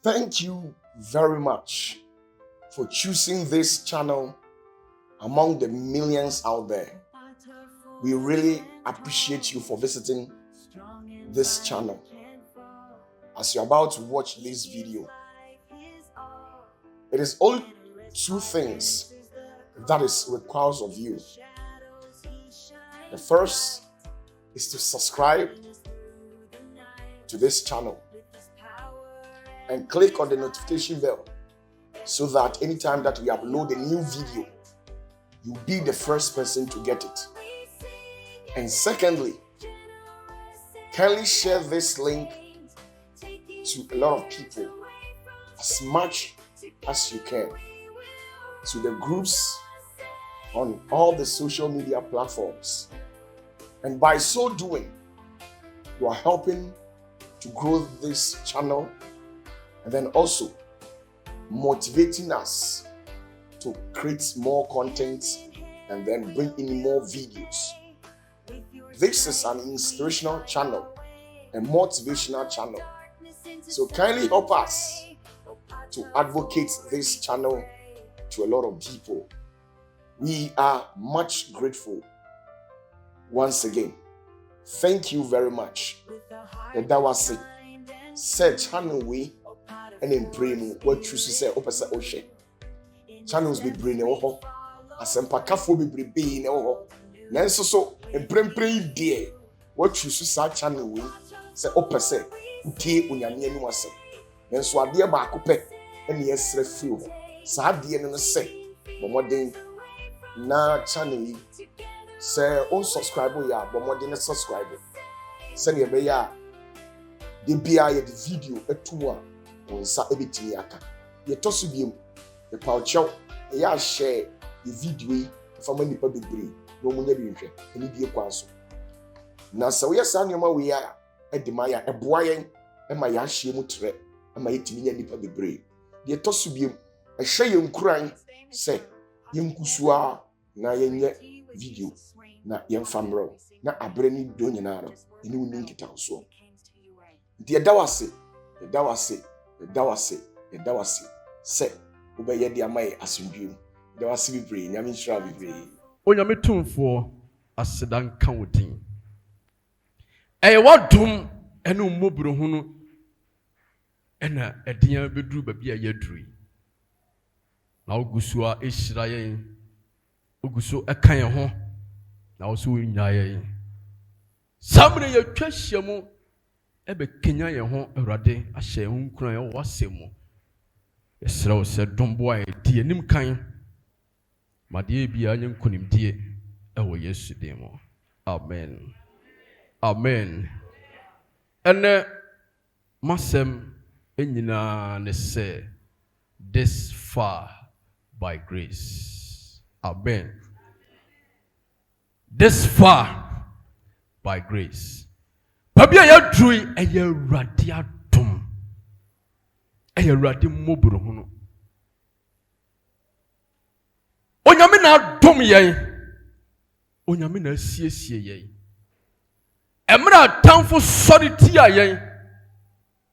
Thank you very much for choosing this channel among the millions out there. We really appreciate you for visiting this channel. As you're about to watch this video, it is only two things that is required of you. The first is to subscribe to this channel and click on the notification bell so that anytime that we upload a new video, you'll be the first person to get it. And secondly, kindly share this link to a lot of people as much as you can, to the groups on all the social media platforms. And by so doing, you are helping to grow this channel and then also motivating us to create more content and then bring in more videos. This is an inspirational channel, a motivational channel. So kindly help us to advocate this channel to a lot of people. We are much grateful. Once again, thank you very much. That was it. Say channel we and in praying what you say opposite ocean. Channels be bringing oh asempakafo be bring oh nanso so emprempren die what you say channel we say opposite tie onyame anu asem nanso ade ba akopɛ ene yesre free ho saa ade no say bomoden na channel yi say on subscribe ya bomoden subscribe say ne be ya de bia ye the video etu a onsa ebetini aka ye toso biem e paucho ya share the video for many people bebre no munya bi nhwe eni die kwanso na se we sa nyoma we ya edimaya eboa yen e ma ya hye mu tre e ma yetimi nya nipa bebre de toso biem e hye yen kuran se yen kusua na yenye video na yen famro na abre ni do nyina ro eni woni nkita so de dawase say obeye de amaye asundwem dawase bibre nyame nshira bibre onyame tumfo asedan kan wodin eye wadum ene mmobro hunu ena edian beduru babi a yaduri na ogusua ehira yen oguso ekan ye ho na wo so nya yen samre yatwa hyiamu ebe kenya ye ho awrade ahye ho nkran ye wasemu esra wo se dombo a die enim kan made bia nye nkonimdie ewo Yesu demo amen amen ene masem enyina ne se this far by grace amen this far by grace Pabia ya drui eye radia dum. Eye radi mobro hono. Onyame na dum yen. Onyame na siesie yen. Emra tamfo sority a yen.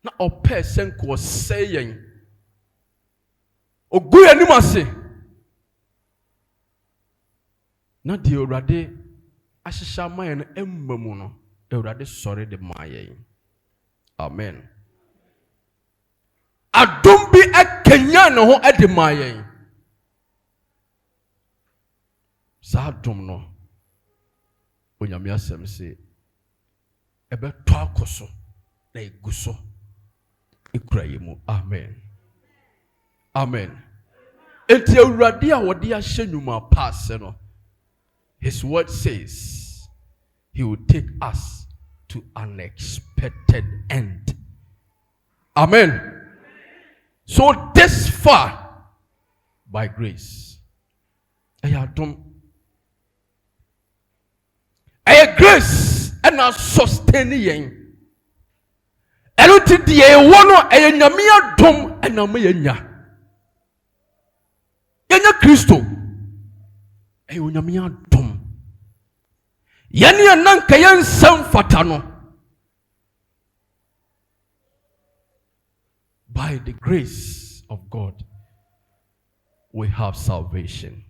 Na ope senko se yen. Ogu anim ase. Na di orade ahyehya mayen emmamu no. Eurade sorry de maye. Amen. Adum bi ekenya no ho ede maye. Sa dum no. Onyame asem se ebe to akoso na eguso ekura yemu. Amen. Amen. Enti eurade a wode ahye nyuma pass no. His word says he will take us to an expected end. Amen. So this far, by grace, I grace and I sustain yen. Eluti die wono e nyame adom and na me nya. Yenya Kristo. E nyame adom. Yani ananka yensam fata no By the grace of God, we have salvation.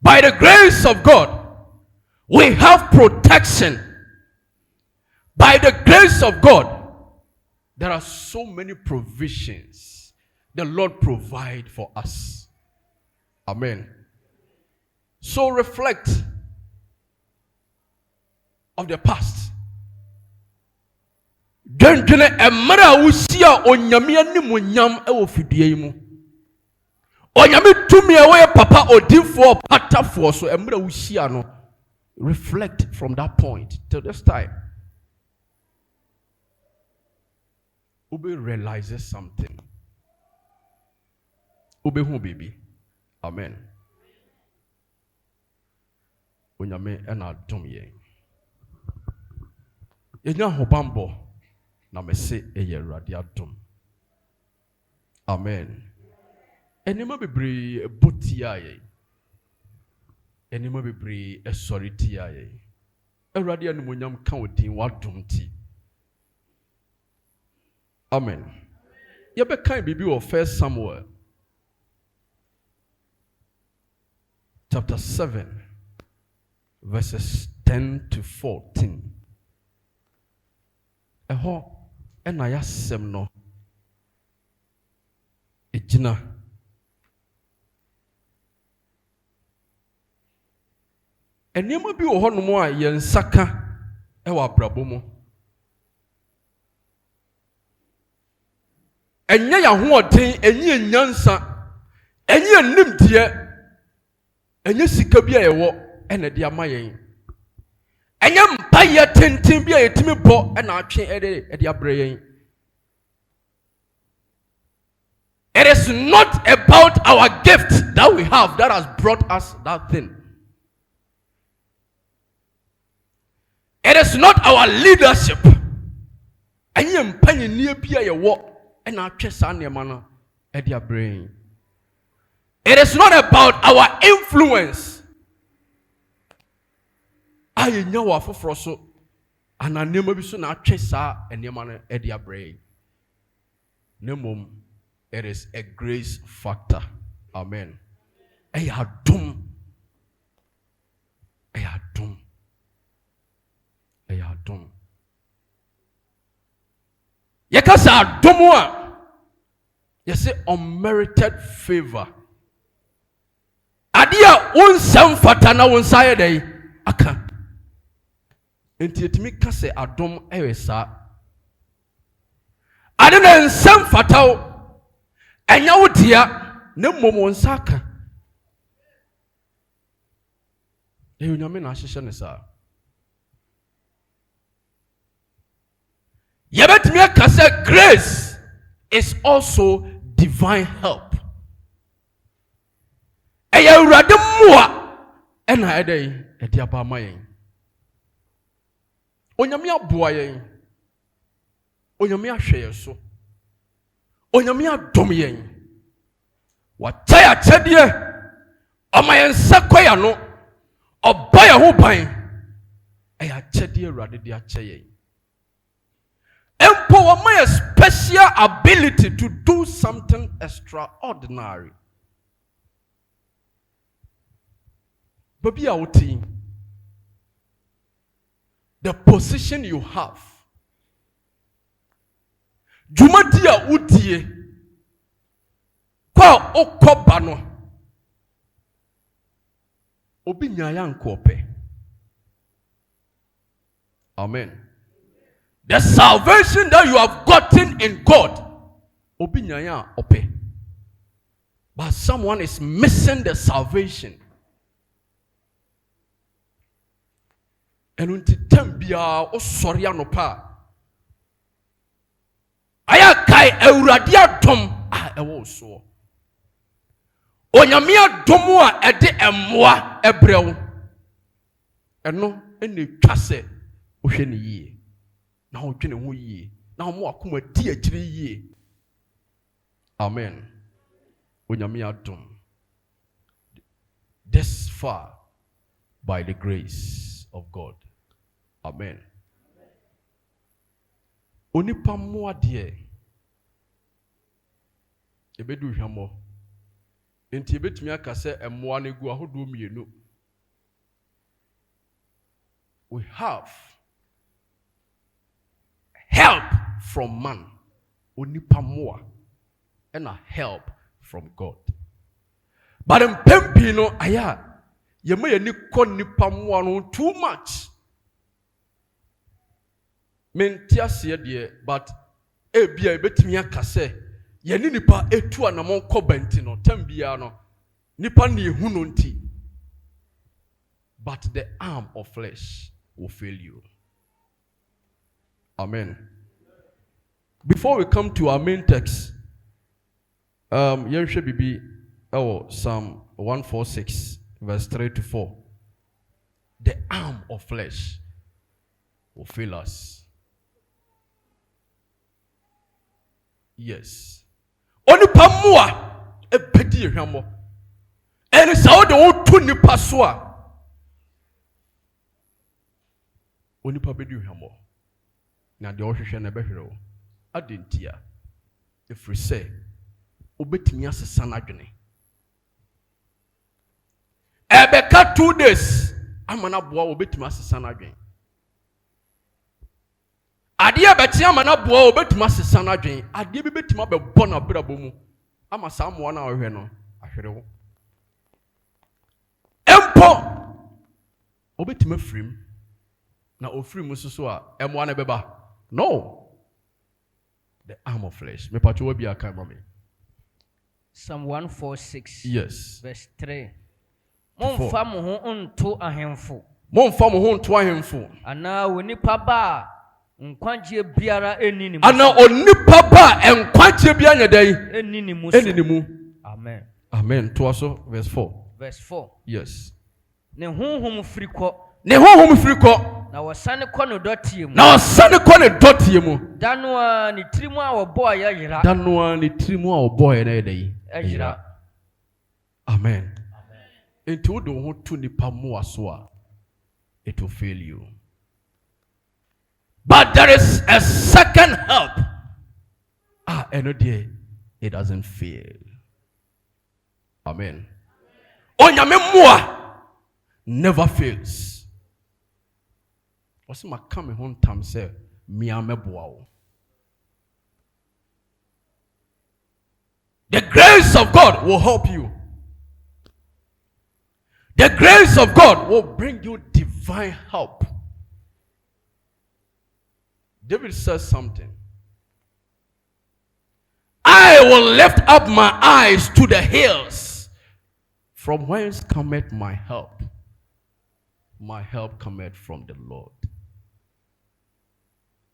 By the grace of God, we have protection. By the grace of God, there are so many provisions the Lord provide for us. Amen. So reflect of the past. Dwendwene emara a wosia onyame animonyam ewo fidie mu. Onyame tumi a woyɛ papa odifo patafo so emara wosia no. Reflect from that point till this time. Ube realizes something. Ube hu baby. Amen. Onyame ena dom ye. Enya hobambo na mese eye Awurade adom. Amen. Enema bebre botia ye. Enema bebre esori tia ye. Awurade animonyam ka odin wadom ti. Amen. Yebe kan bibi of 1 Samuel chapter 7 verses 10 to 14. Eho ena yasem no ejina enema bi wo honom a yensaka ewa abrabo mu. Enye ya ho odin, enye nyansa, enye nimdie, enye sika bi a yewo ena de amayen. Enye mpaye tenten bi a yetimi bo ena atwe de abrayen. It is not about our gift that we have that has brought us that thing. It is not our leadership. Enye mpaye nie bi a yewo ena atwe sa nema no de abrayen. It is not about our influence. Aye nyawa foforo so ananema bi so na atwe sa enema no de abrayen. Nemom, it is a grace factor. Amen. Eyadum. Eyadum. Eyadum. Yekasa adomu a yese unmerited favor. Adia unsam fata na unsaye dey aka. Enti etimi ka se adom ewesa. Ade na nsam fata o enya wodia na mmom unsaka. Nyame na ahyehyɛ ne sa. Yebetimi aka se grace is also divine help. Eya Awurade mmoa ena ede aba mayen. Onyame aboa yen. Onyame ahwe yeso. Onyame adom yen. Wataya chedie. Omayen sakwaya no. Obaya ho ban. Eya chedie Awurade de ache yen. Empower my special ability to do something extraordinary. Baby outing. The position you have. Jumadia udie. Kwa okobano. Obi nyaya nkope. Amen. The salvation that you have gotten in God, obi nyaya ope. But someone is missing the salvation. And unti tembia o sorry anopa. Aya kai Awurade adom a ewo so. Onyame adom a ede emmoa ebrew. Eno ene twase ohwe ne yie. Na odwene ho yie. Na mo akoma di akyire yie. Amen. Onyame adom. This far by the grace of God. Amen. Onipa mo ade Ebedu hwamo. Enti ebetumi aka se emmoa na egu ahodo mienu. We have help from man. Onipa moa. And a help from God. But in Pempino, aya, you may ni kon nipa moa no too much. Mentia se de, but ebia ebetumi aka se ye ni nipa etu anamon kobenti no tambia no nipa na ehu no nti. But the arm of flesh will fail you. Amen. Before we come to our main text, Yeshua Bibi, Psalm 146, verse 3 to 4. The arm of flesh will fail us. Yes. Only pamua e pedi hwamo. And so the old two nipa soa. Only pa bedi hwamo. Na de ohwehwe na behwere wo. Adentia. If we say obetimi asesa na dwene. Ebeka 2 days amana boa obetimi asesa na dwene. Ade abeti amana boa obetimi asesa na dwene. Ade bi betimi abebɔ na brabo mu. Ama saa moa na ohwe no ahwere wo. Empo obetimi afrim na ofrim so a emoa na beba. No. The arm of flesh. Me pacho bi aka mami. Psalm 146. Yes. Verse 3. Momfa mo ho nto ahemfo. Momfa mo ho nto ahemfo. Ana onipa ba nkwagye biara eni ni mu. Ana onipa ba nkwagye bia nyedai eni ni mu. Eni ni mu. Amen. Amen. To also verse 4. Verse 4. Yes. Ne honhom firi kɔ. Ne honhom firi kɔ. Na wasane kɔ no dɔteɛ mu. Na wasane kɔ ne dɔteɛ mu. Danoa ne tirimu a wɔbɔ ya yira. Danoa ne tirimu a wɔbɔ ya na yɛdai. Yira. Amen. Enti wo de wo ho to nipa mu aso a it will fail you. But there is a second help. And it doesn't fail. Amen. Onyame mua never fails. Wasi makame hon tam se miame boao. The grace of God will help you. The grace of God will bring you divine help. David says something. I will lift up my eyes to the hills. From whence cometh my help? My help cometh from the Lord.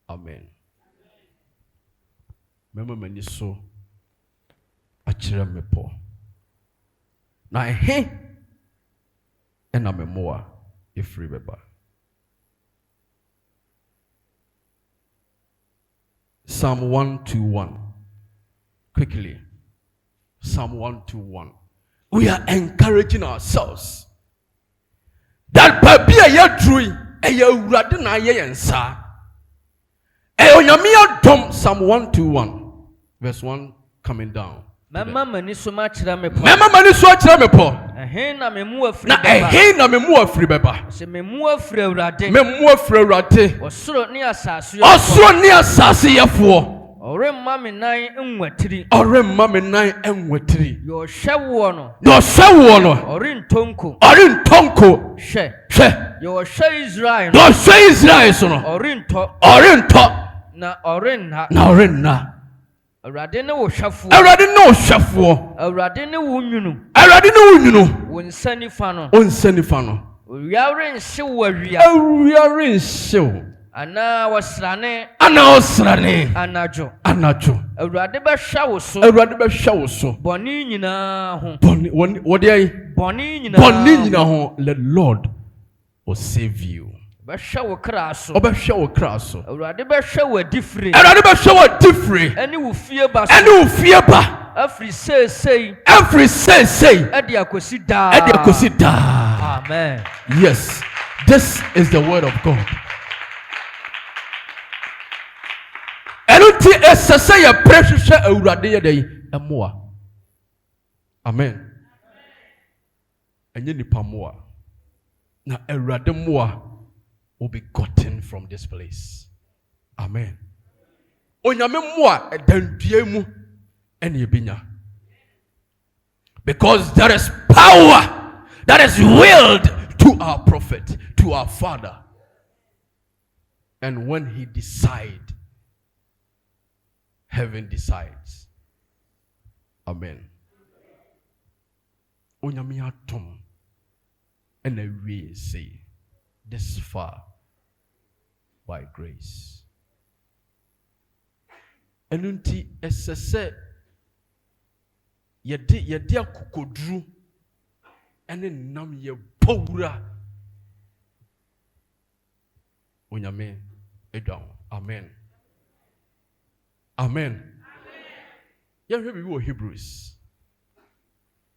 Amen. Remember when so achira mepo. Na ehe ena memoa ifri beba. Psalm 121. Quickly. Psalm 121. We are encouraging ourselves that baby ya drui eya urade na ye yensa. Onyame dom. Psalm 121 verse 1 coming down. Mama mani so ma kira me po. Mama mani so kira me po. Ehe na me mu afri beba. Na ehe na me mu afri beba. Se me mu afri awurade. Me mu afri awurade. Osoro ni asase yefo. Osoro ni asase yefo. Ore mma me nan enwatiri. Ore mma me nan enwatiri. Yo hwe wo no. Yo hwe wo no. Ore ntonko. Ore ntonko. Hwe. Hwe. Yo hwe Israel no. Yo hwe Israel so no. Ore nto. Ore nto. Na ore nna. Na ore nna. Awurade ne wo hwafo. Awurade ne wo hwafo. Awurade ne wo nwunu. Awurade ne wo nwunu. Wo nsanifa no. Wo nsanifa no. Owiare nhye wo awia. Owiare nhye wo. Ana wasrane. Ana wasrane. Anajo. Anajo. Awurade bɛhwa wo so. Awurade bɛhwa wo so. Bɔne nyinaa ho. Bɔne wode ayi. Bɔne nyinaa. Bɔne nyinaa ho. The Lord will save you. Bɛhwa wo kra so. Ɔbɛhwa wo kra so. Awurade bɛhwa wo adifire. Awurade bɛhwa wo adifire. Ɛne wo fie ba so. Ɛne wo fie ba. Afiri seesei. Every seesei. Ɛde akosi daa. Ɛde akosi daa. Amen. Yes, this is the word of God. Ɛno nti ɛsɛ sɛ yɛpere hwehwɛ Awurade yɛ dɛ ɛmoa. Amen. Enye nipa moa. Na Awurade moa will be gotten from this place. Amen. Onyame moa edandue mu ene ebinya. Because there is power that is willed to our prophet, to our father. And when he decides, heaven decides. Amen. Onyame atom and we say this far by grace. Enunti esese yede akokodru ene nam ye powura onyame edwan. Amen. Amen. Yeah, we were Hebrews.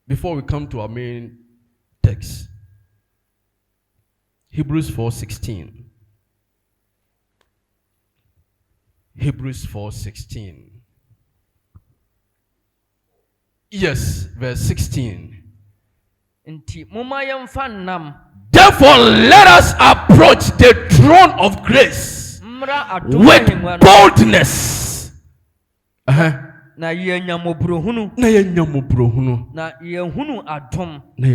Before we come to our main text, Hebrews 4:16. Hebrews 4:16. Yes, verse 16. Therefore, let us approach the throne of grace with boldness. Na yehunu adom. Na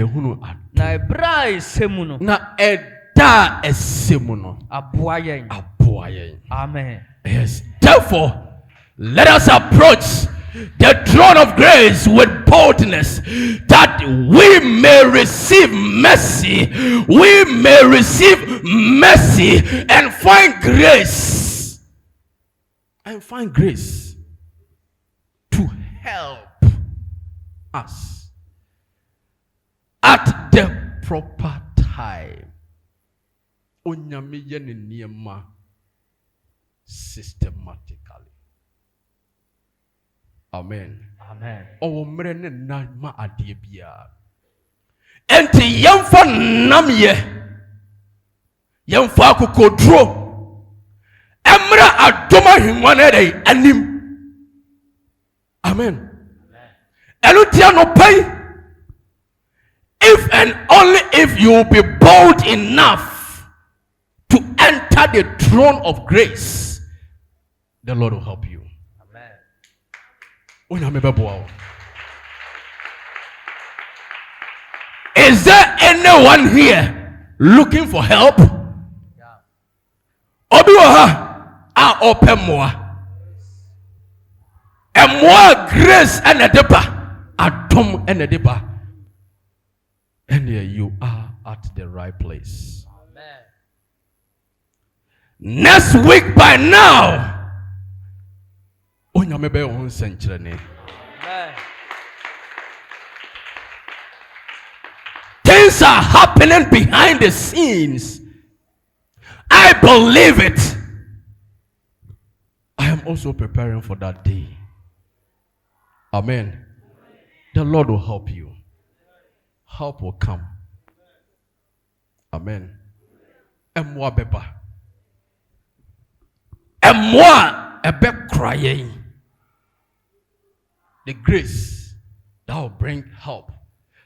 ebra esemu na eda esemu no aboa. Amen. Yes. Therefore, let us approach the throne of grace with boldness, that we may receive mercy. We may receive mercy and find grace. And find grace to help us at the proper time. Onyame yene niema systematically. Amen. Amen. Owo mrene na ma adie bia. Enti yemfa namye. Yemfa kokodro. Emra adoma himwane dey anim. Amen. Elutia no pay. If and only if you will be bold enough to enter the throne of grace, the Lord will help you. Is there anyone here looking for help? Obiwaha a open more. And more grace and a deeper. Atom and a deeper. And here you are at the right place. Amen. Next week by now, things are happening behind the scenes. I believe it. I am also preparing for that day. Amen. The Lord will help you. Help will come. Amen. And more beba. And more a be crying. The grace that will bring help,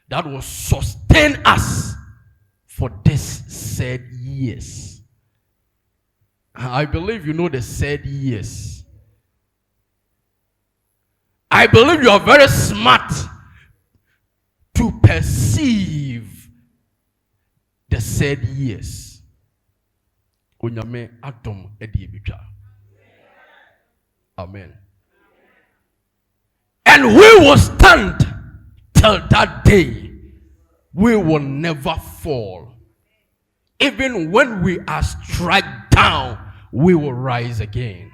that will sustain us for this sad years. I believe you know the sad years. I believe you are very smart to perceive the sad years. Onyame Adam Edibicha. Amen. And we will stand till that day. We will never fall. Even when we are struck down, we will rise again.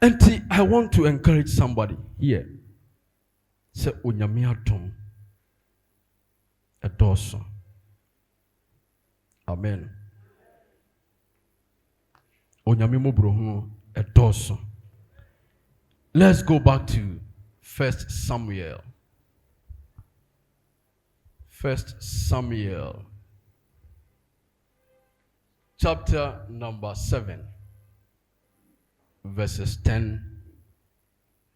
And I want to encourage somebody here. Say Onyame Adom Edoso. Amen. Onyame Mobrohu Edoso. Let's go back to 1 Samuel. 1 Samuel chapter number 7. verses 10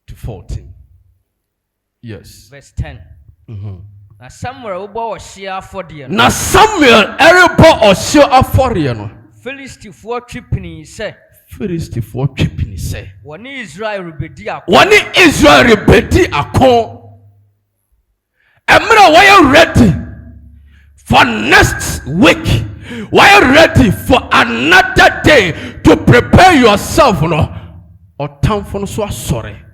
to 14. Yes. Verse 10. Na Samuel ubo oshia afodie no. Na Samuel erebo oshio afodie no. Philistine twipini se. Philistine twipini se. Woni Israel rebedi akon. Woni Israel rebedi akon. Emra, why you ready for next week? Why you ready for another day to prepare yourself? No, or time for no sorry.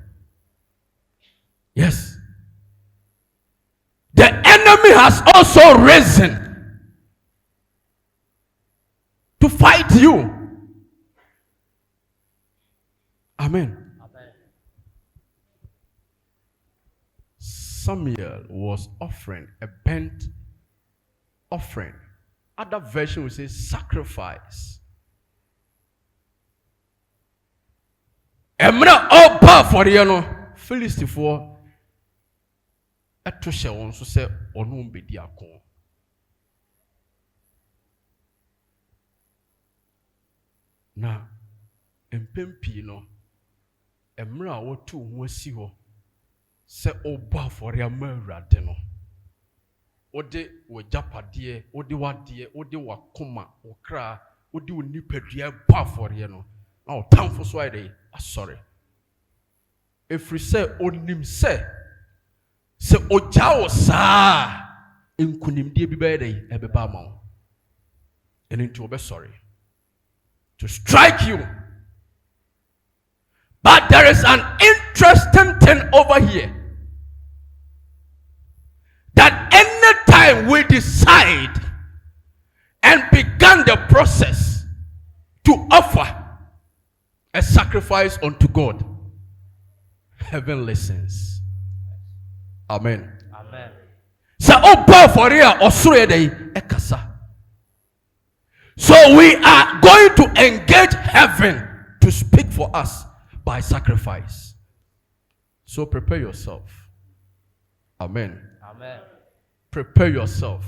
Yes, the enemy has also risen to fight you. Amen. Samuel was offering a burnt offering. Other version will say sacrifice. Emra oba for you know Philistine for etoshe won so say onu mbedi akon. Na empempi no emra wotu ho asi ho se oba for ya mawrade no ode wo japade ode wade ode wakoma okra ode onipadua ba for ye no na otamfo so ide asori efri se onim se oja wo saa enkunimdie bi be dey ebeba ma wo eni nti obe sorry to strike you. But there is an interesting thing over here. That anytime we decide and began the process to offer a sacrifice unto God, heaven listens. Amen. Amen. So, so we are going to engage heaven to speak for us by sacrifice. So prepare yourself. Amen. Amen. Prepare yourself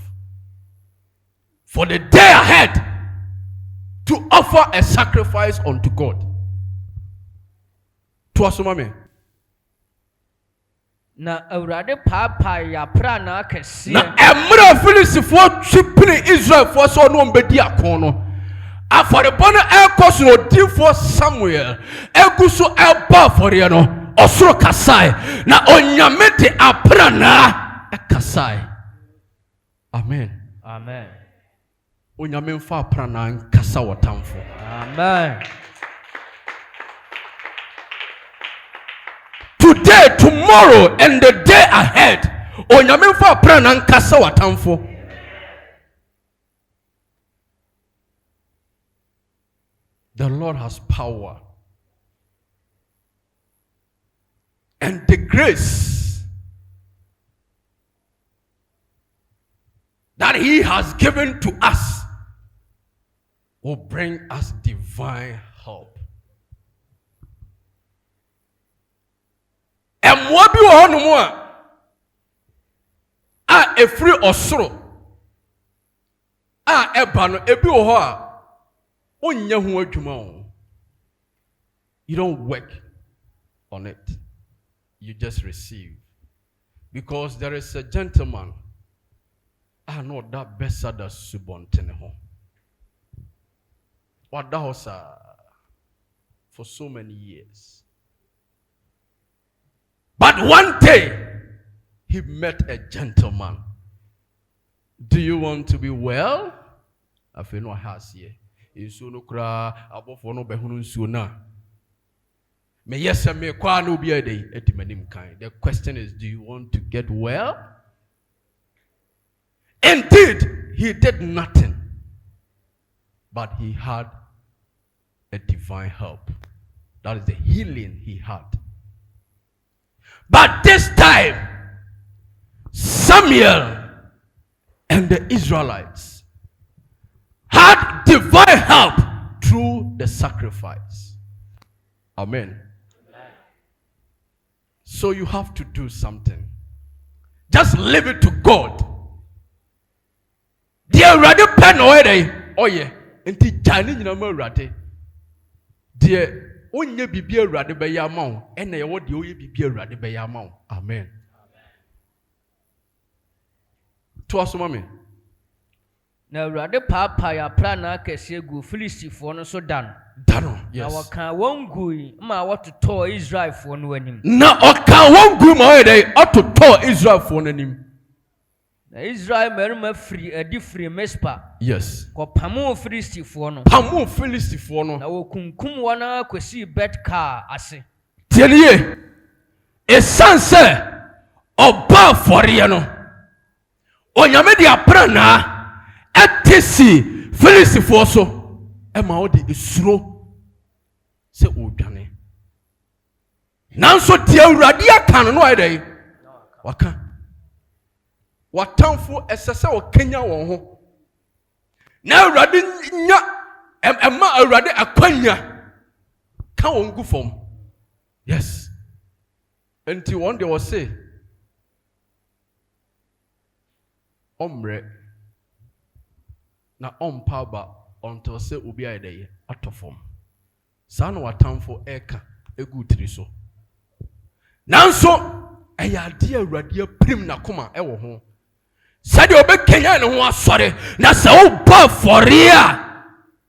for the day ahead to offer a sacrifice unto God. To asumame. Na awurade papa ya pra na akese. Na emra Philistine twipini Israel for so no mbedi akon no. Aforebono ekos no difo Samuel eguso eba for ye no osoro kasai na onyame de apra na kasai. Amen. Amen. Onyame mfa apra na nkasa wotamfo. Amen. Today, tomorrow, and the day ahead, onyame mfa apra na nkasa wotamfo. The Lord has power and the grace that He has given to us will bring us divine help. And what be on more? A free osoro. Ebano ebi oho. You don't work on it. You just receive. Because there is a gentleman. I know that Bessa da Subonteneho. What that was for so many years. But one day, he met a gentleman. Do you want to be well? I feel no has here. Isuno kra abofo no behunu nsuo na me yes me kwa no bi ade etimanim kan. The question is, do you want to get well? Indeed, he did nothing, but he had a divine help. That is the healing he had. But this time, Samuel and the Israelites had divine help through the sacrifice. Amen. So you have to do something. Just leave it to God. Dear Radi pen away. Oh yeah. Enti jani nyina ma Radi. Dear onye bibi awurade bɛyɛ ama wo ɛna yɛwɔ deɛ oyɛ bibi awurade bɛyɛ ama wo. Amen. To asoma me. Na awurade paapaa yapra na akɛseɛ gu Filistifoɔ no so da no. Yes. Na wɔka wɔn gui ma wɔtotɔɔ Israelfoɔ no anim. Na ɔka wɔn gui ma ɔyɛ dɛ ɔtotɔɔ Israelfoɔ no anim. Na Israel mmarima firi adi firi Mispa. Yes. Kɔpamoo Filistifoɔ no. Pamoo Filistifoɔ no. Na wɔkunkum wɔn ara kɔsii Bet-Kar ase. Tie nie. Ɛsiane sɛ ɔbaa afɔreɛ no onyame de aprana ɛte si Filistifoɔ so ɛma ɔde esuro sɛ ɔdwane. Nanso tie awurade aka no ayɛ dɛ waka. Watamfo ɛsɛ sɛ ɔkenya wɔn ho. Na awurade nya ɛma awurade akwanya ka wɔn gu fam. Yes. Enti wɔn deɛ wɔse ɔmmerɛ na ɔmpa aba ɔntɔ sɛ obi ayɛ dɛ atɔ fam. Saa na watamfo ɛka egu tiri so. Nanso ɛyɛ adeɛ awurade apirim n'akoma ɛwɔ ho. Sɛdeɛ ɔbɛkenya ne ho asɔre na sɛ wobɔ afɔre a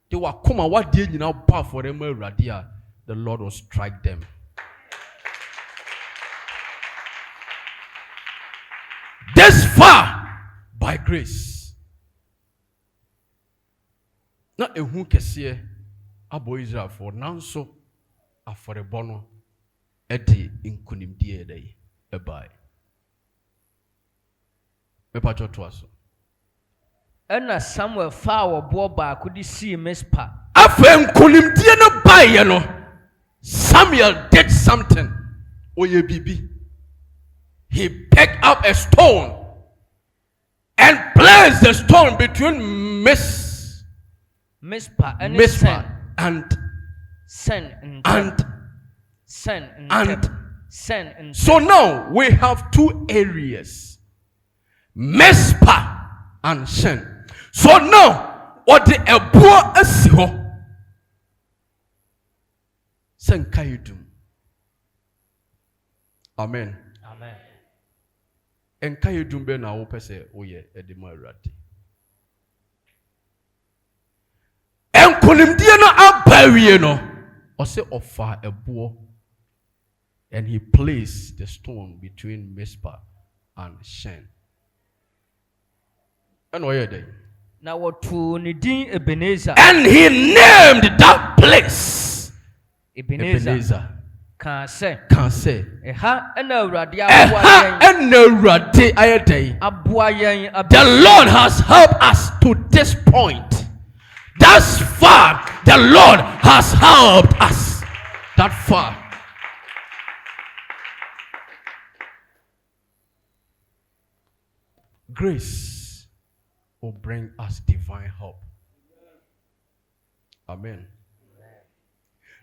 de wakoma wadeɛ nyinaa bɔ afɔre ma awurade a the Lord will strike them. This far by grace. Na ehu kɛseɛ abɔ Israelfoɔ nanso afɔrebɔ no ɛde nkonimdie ɛdɛ ɛbae. Mepacho to aso. Ɛna Samuel faa wɔboɔ baako de sii Mispa. Afei nkonimdie no baeɛ no Samuel did something. Oye bibi. He picked up a stone and placed the stone between Mispa and so now we have two areas, Mispa and Shen. So now what the ebo asiho Sen kayidum. Amen. Amen. En kayidum be na wo pese oye edema awurade. En konimdie no abawie no ose ofa ebo and he placed the stone between Mispa and Shen. And oye dey. Na wotu ni din Ebenezer. And he named that place Ebenezer. Kan say. Eha ena awurade aboa yen. The Lord has helped us to this point. Thus far, the Lord has helped us. That far. Grace will bring us divine help. Amen.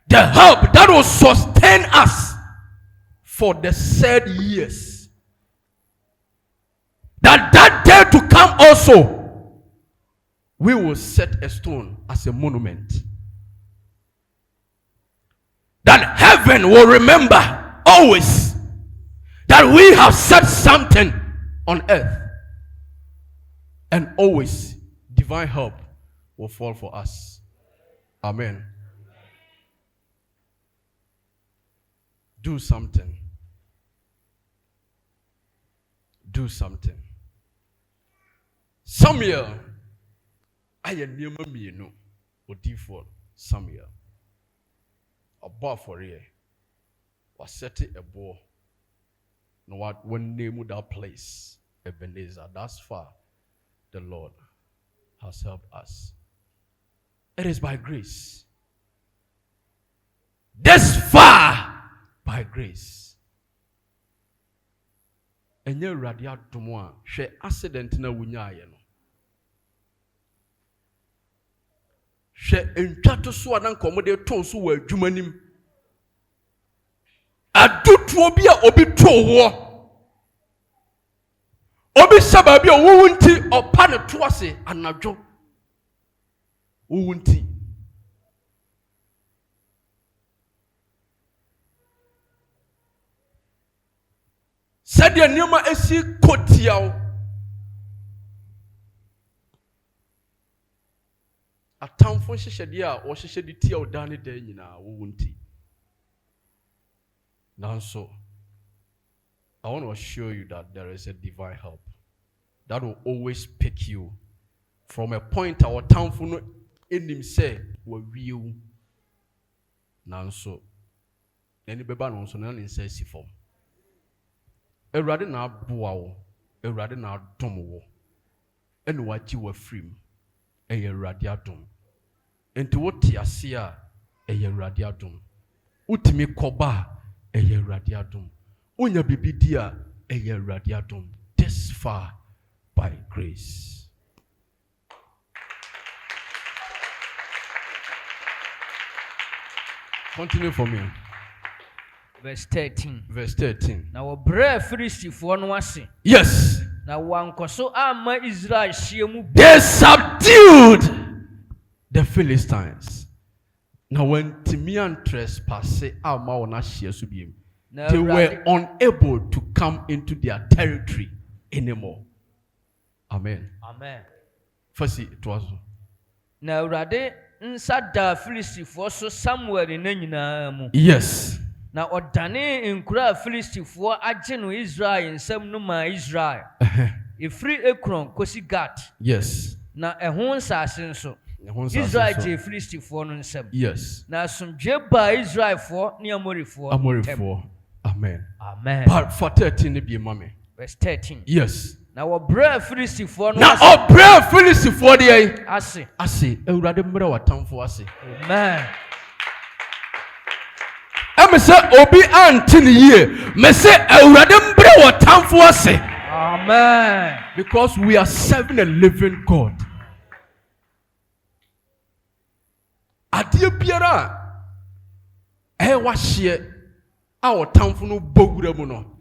The help that will sustain us for the said years. That day to come also, we will set a stone as a monument. That heaven will remember always that we have set something on earth. And always divine help will fall for us. Amen. Do something. Do something. Samuel. I am near me, no. Or default Samuel. A bar for here. Was setting a ball. No, what one name of that place, Ebenezer. That's far. The Lord has helped us. It is by grace. This far by grace. And you radia tumwa she accident na wunyaye no. She entwato so anan komode to so wa adwumanim. Adutuo bi a obi to wo. Obi sababi o wunti opa ne to ase anadwo. Wunti. Shedia Niama esi kotiao. A town for Shedia or Shedi Tiao Dani Denina won't. Now so I want to assure you that there is a divine help that will always pick you from a point our town for no in him say were real. Now so any beba no so none say si form. Erade na boa wo, erade na dom wo. Enu wachi wa free. Eye erade adom. Enti wo ti ase a eye erade adom. Utimi koba eye erade adom. Unya bibidi a eye erade adom. This far by grace. Continue for me. Verse 13. Verse 13. Now brave Philistine no ase. Yes. Now wankoso ama Israel shiemu. They subdued the Philistines. Now when Timian trespass ama ona share subiem. They were unable to come into their territory anymore. Amen. Amen. First it was. Now Rade nsada Philistine so somewhere in nyina mu. Yes. Na odane nkura Filistifo agye no Israel nsam no ma Israel. Efri Ekron kosi Gat. Yes. Na ehon nsase nso. Israel je Filistifo no nsam. Yes. Na asomdwe ba Israel fo ne Amorifo. Amen. Amen. But for 13 be mommy. Verse 13. Yes. Na wo bra Filistifo no. Na obra Filistifo dey ase. Ewurade mmra watamfo ase. Amen. Me say obi antini ye me say Ewurade mbre watamfo ase. Amen. Because we are serving a living God. Adie biara wa hye a watamfo no bogura mu no,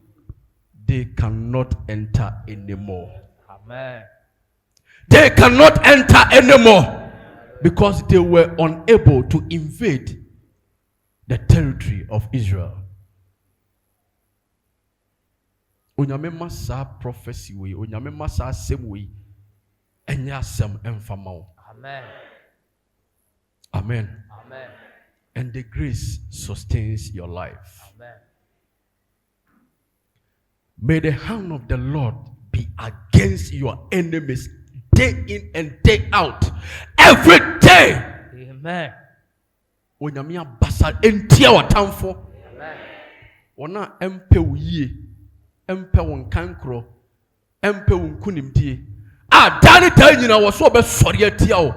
they cannot enter anymore. Amen. They cannot enter anymore because they were unable to invade the territory of Israel. Onyame masa prophecy we, onyame masa asem we, enya asem emfama wo. Amen. Amen. Amen. And the grace sustains your life. Amen. May the hand of the Lord be against your enemies day in and day out, every day. Amen. Onyame abasa entia watamfo. Amen. Wona empe wo yie, empe wo nkankro, empe wo nkunimdie. A dane ta nyina wo so obesori atia wo.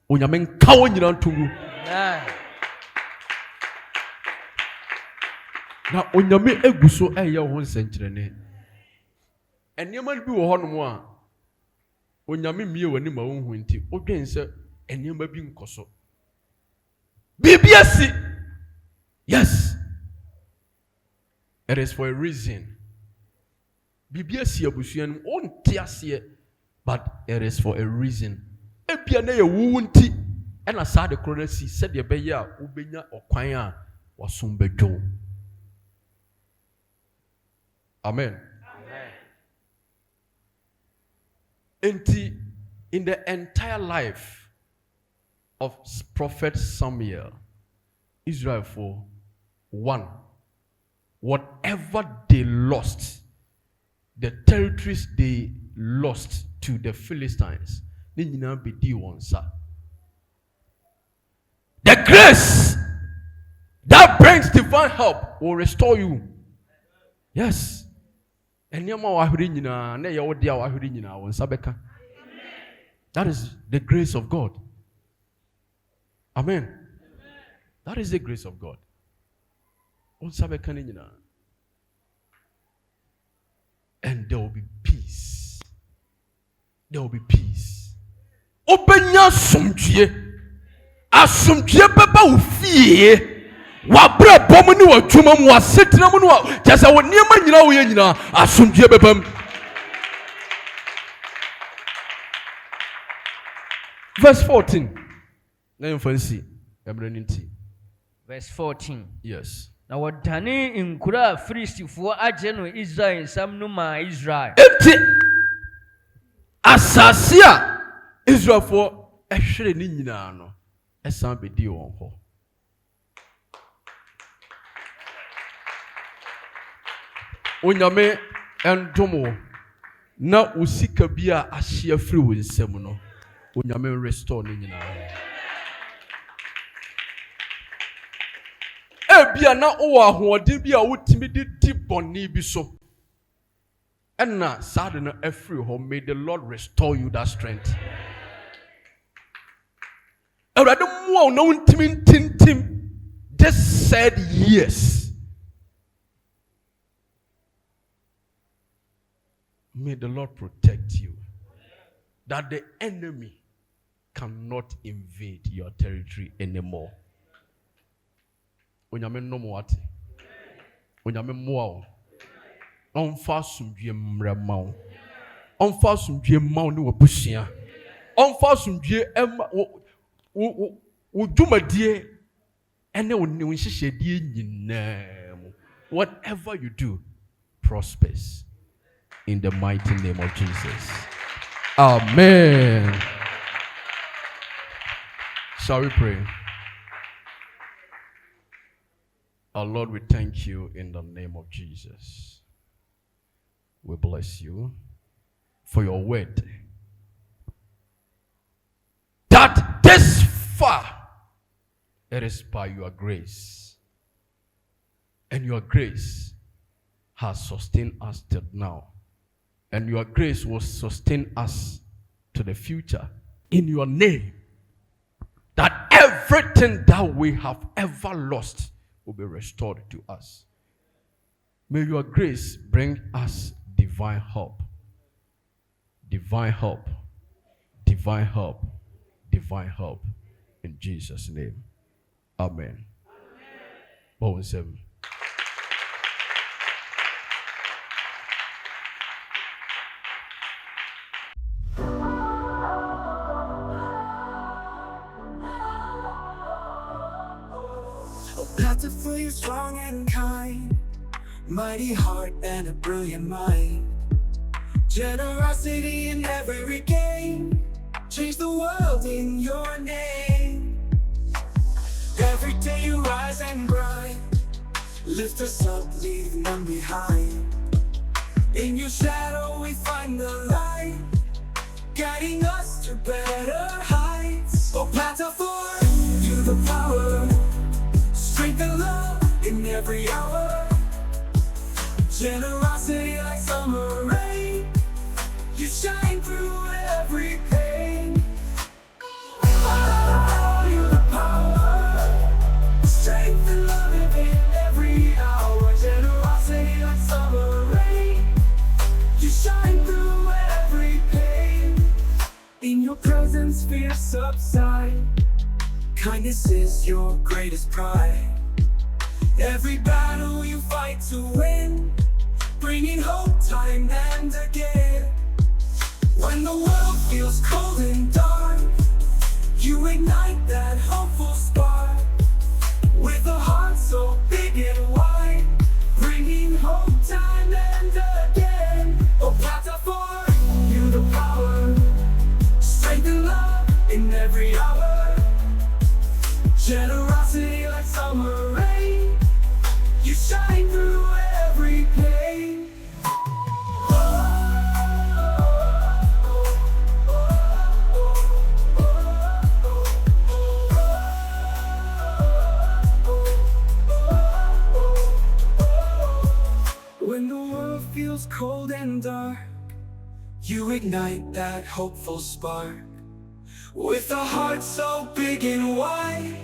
Onyame nka wo nyina ntumu. Amen. Na onyame eguso eye wo nsenkyerene. Enema bi wo hono a onyame mie wani ma wo hu nti odwen se enema bi nkoso. BBSC. Yes. It is for a reason. BBSC abusuan on tiase, but it is for a reason. Ebia na ye wu nti e na sa de kronasi said ye beye a ubenya okwan a wasom bedwo. Amen. Amen. In the entire life of Prophet Samuel, Israel for one, whatever they lost, the territories they lost to the Philistines, the grace that brings divine help will restore you. Yes. That is the grace of God. Amen. That is the grace of God. And there will be peace. There will be peace. Open your sumtue. Asumtue baba ufie. Wabra bomuni wa chuma mu asetina mu wa jasa wo niema nyina wo ye nyina asumtue baba. Verse 14. Verse 14. Yes. na wɔdane nkuro a Filistifoɔ agye no Israel nsam no maa Israel. Enti asase a Israelfoɔ ɛhwere ne nyinaa no ɛsan bɛdi wɔn hɔ. Onyame ɛndom wo na wo sika bi a ahye afiri wo nsam no Onyame restore ne nyinaa. Ebia na wo ahoɔden bi a wotimi de di bɔne bi so ɛna saa de no afiri hɔ. May the Lord restore you that strength. Awurade mmoa wo na wontimi ntintim this said years. May the Lord protect you, that the enemy cannot invade your territory anymore. Onyame no mo ate. Onyame mmoa wo. Ɔmfa asomdwie mmra ma wo. Ɔmfa asomdwie ma wo ne w'abusua. Ɔmfa asomdwie ɛma wo dwumadie ɛne wo nhyehyɛdie nyinaa mu. Whatever you do prospers. In the mighty name of Jesus. Amen. Shall we pray? Our Lord, we thank you in the name of Jesus. We bless you for your word. That this far, it is by your grace. And your grace has sustained us till now. And your grace will sustain us to the future. In your name, that everything that we have ever lost will be restored to us. May your grace bring us divine help. Divine help. Divine help. Divine help. In Jesus' name. Amen. Amen. Bountiful, you're strong and kind, mighty heart and a brilliant mind. Generosity in every game, change the world in your name. Every day you rise and grind, lift us up, leave none behind. In your shadow we find the light, guiding us to better heights. Oh, bountiful, you the power, strength and love in every hour. Generosity like summer rain, you shine through every pain. Oh, you're the power, strength and love in every hour. Generosity like summer rain, you shine through every pain. In your presence fear subside, kindness is your greatest pride. Every battle you fight to win, bringing hope time and again. When the world feels cold and dark, you ignite that hopeful spark. With a heart so big and wide, bringing hope time and again. Oh, bountiful, you the power, strength and love in every hour. Generosity like summer rain, you shine through every pain. When the world feels cold and dark, you ignite that hopeful spark. With a heart so big and wide,